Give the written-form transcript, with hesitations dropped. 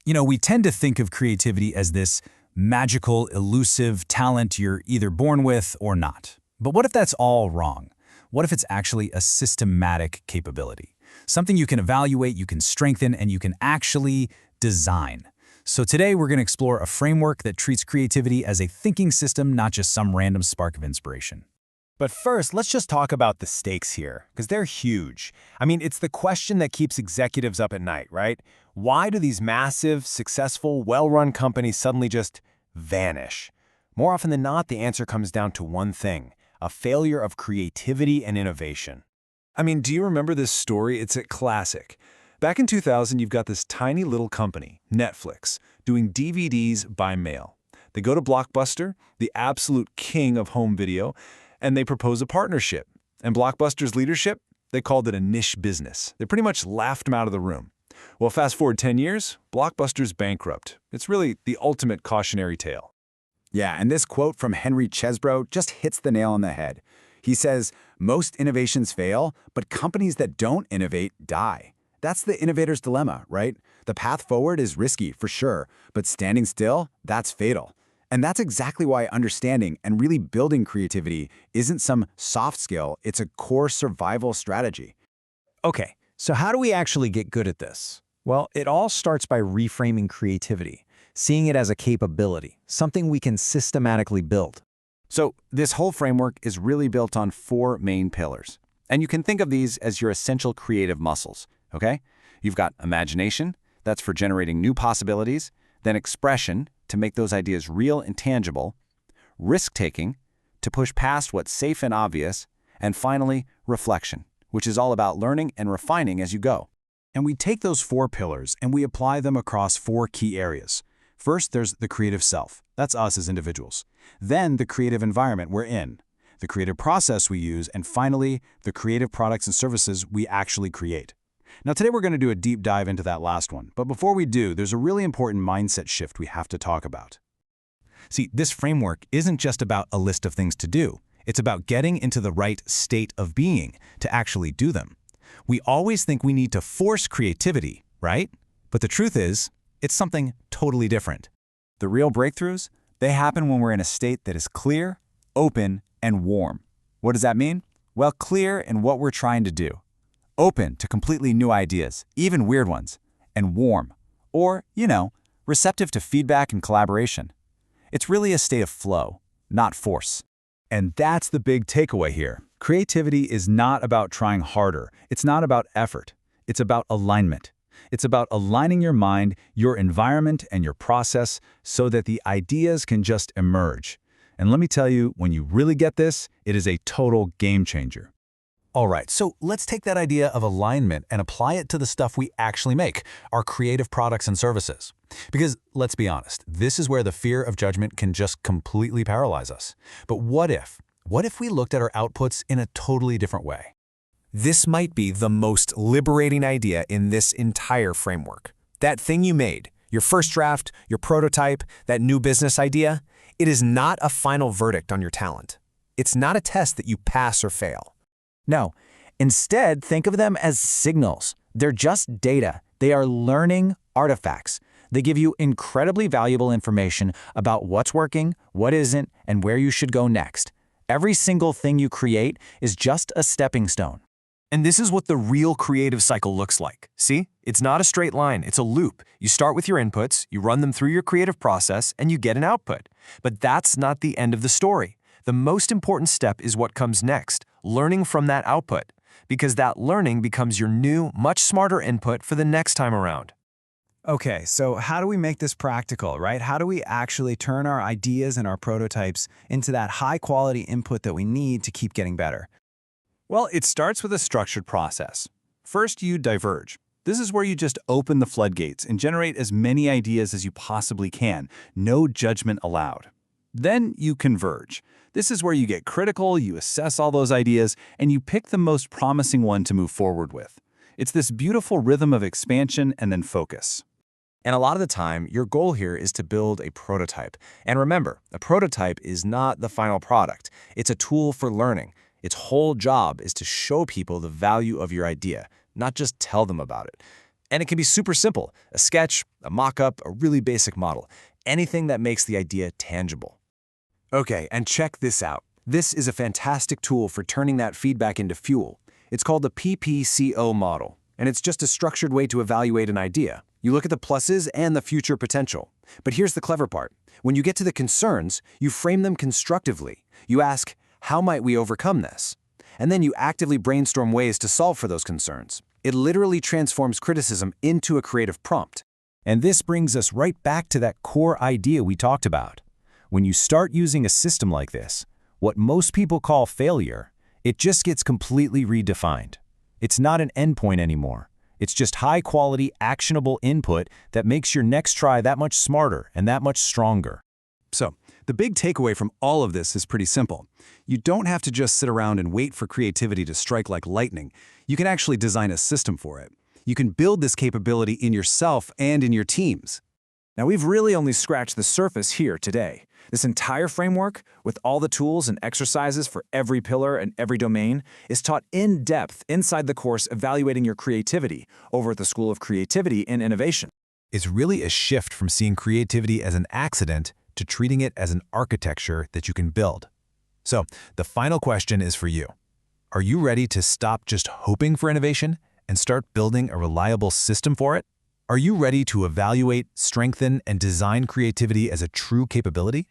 We tend to think of creativity as this magical, elusive talent you're either born with or not. But what if that's all wrong? What if it's actually a systematic capability? Something you can evaluate, you can strengthen, and you can actually design. So today we're going to explore a framework that treats creativity as a thinking system, not just some random spark of inspiration. But first, let's just talk about the stakes here, because they're huge. I mean, it's the question that keeps executives up at night, right? Why do these massive, successful, well-run companies suddenly just vanish? More often than not, the answer comes down to one thing: a failure of creativity and innovation. I mean, do you remember this story? It's a classic. Back in 2000, you've got this tiny little company, Netflix, doing DVDs by mail. They go to Blockbuster, the absolute king of home video, and they propose a partnership. And Blockbuster's leadership, they called it a niche business. They pretty much laughed them out of the room. Well, fast forward 10 years, Blockbuster's bankrupt. It's really the ultimate cautionary tale. Yeah, and this quote from Henry Chesbrough just hits the nail on the head. He says, "Most innovations fail, but companies that don't innovate die." That's the innovator's dilemma, right? The path forward is risky, for sure, but standing still, that's fatal. And that's exactly why understanding and really building creativity isn't some soft skill, it's a core survival strategy. Okay, so how do we actually get good at this? Well, it all starts by reframing creativity, seeing it as a capability, something we can systematically build. So this whole framework is really built on 4 main pillars. And you can think of these as your essential creative muscles, okay? You've got imagination, that's for generating new possibilities, then expression, to make those ideas real and tangible, risk-taking, to push past what's safe and obvious, and finally, reflection, which is all about learning and refining as you go. And we take those 4 pillars and we apply them across 4 key areas. First, there's the creative self. That's us as individuals. Then the creative environment we're in, the creative process we use, and finally, the creative products and services we actually create. Now, today we're going to do a deep dive into that last one. But before we do, there's a really important mindset shift we have to talk about. See, this framework isn't just about a list of things to do. It's about getting into the right state of being to actually do them. We always think we need to force creativity, right? But the truth is, it's something totally different. The real breakthroughs, they happen when we're in a state that is clear, open, and warm. What does that mean? Well, clear in what we're trying to do. Open to completely new ideas, even weird ones, and warm, or, receptive to feedback and collaboration. It's really a state of flow, not force. And that's the big takeaway here. Creativity is not about trying harder. It's not about effort. It's about alignment. It's about aligning your mind, your environment, and your process so that the ideas can just emerge. And let me tell you, when you really get this, it is a total game changer. All right, so let's take that idea of alignment and apply it to the stuff we actually make, our creative products and services. Because let's be honest, this is where the fear of judgment can just completely paralyze us. But what if? What if we looked at our outputs in a totally different way? This might be the most liberating idea in this entire framework. That thing you made, your first draft, your prototype, that new business idea, it is not a final verdict on your talent. It's not a test that you pass or fail. No, instead think of them as signals. They're just data. They are learning artifacts. They give you incredibly valuable information about what's working, what isn't, and where you should go next. Every single thing you create is just a stepping stone. And this is what the real creative cycle looks like. See? It's not a straight line, it's a loop. You start with your inputs, you run them through your creative process, and you get an output. But that's not the end of the story. The most important step is what comes next, learning from that output, because that learning becomes your new, much smarter input for the next time around. Okay, so how do we make this practical, right? How do we actually turn our ideas and our prototypes into that high-quality input that we need to keep getting better? Well, it starts with a structured process. First, you diverge. This is where you just open the floodgates and generate as many ideas as you possibly can, no judgment allowed. Then you converge. This is where you get critical, you assess all those ideas, and you pick the most promising one to move forward with. It's this beautiful rhythm of expansion and then focus. And a lot of the time, your goal here is to build a prototype. And remember, a prototype is not the final product. It's a tool for learning. Its whole job is to show people the value of your idea, not just tell them about it. And it can be super simple: a sketch, a mock-up, a really basic model, anything that makes the idea tangible. Okay, and check this out. This is a fantastic tool for turning that feedback into fuel. It's called the PPCO model, and it's just a structured way to evaluate an idea. You look at the pluses and the future potential. But here's the clever part. When you get to the concerns, you frame them constructively. You ask, how might we overcome this? And then you actively brainstorm ways to solve for those concerns. It literally transforms criticism into a creative prompt. And this brings us right back to that core idea we talked about. When you start using a system like this, what most people call failure, it just gets completely redefined. It's not an endpoint anymore. It's just high-quality, actionable input that makes your next try that much smarter and that much stronger. So, the big takeaway from all of this is pretty simple. You don't have to just sit around and wait for creativity to strike like lightning. You can actually design a system for it. You can build this capability in yourself and in your teams. Now, we've really only scratched the surface here today. This entire framework, with all the tools and exercises for every pillar and every domain, is taught in depth inside the course Evaluating Your Creativity over at the School of Creativity and Innovation. It's really a shift from seeing creativity as an accident to treating it as an architecture that you can build. So, the final question is for you. Are you ready to stop just hoping for innovation and start building a reliable system for it? Are you ready to evaluate, strengthen, and design creativity as a true capability?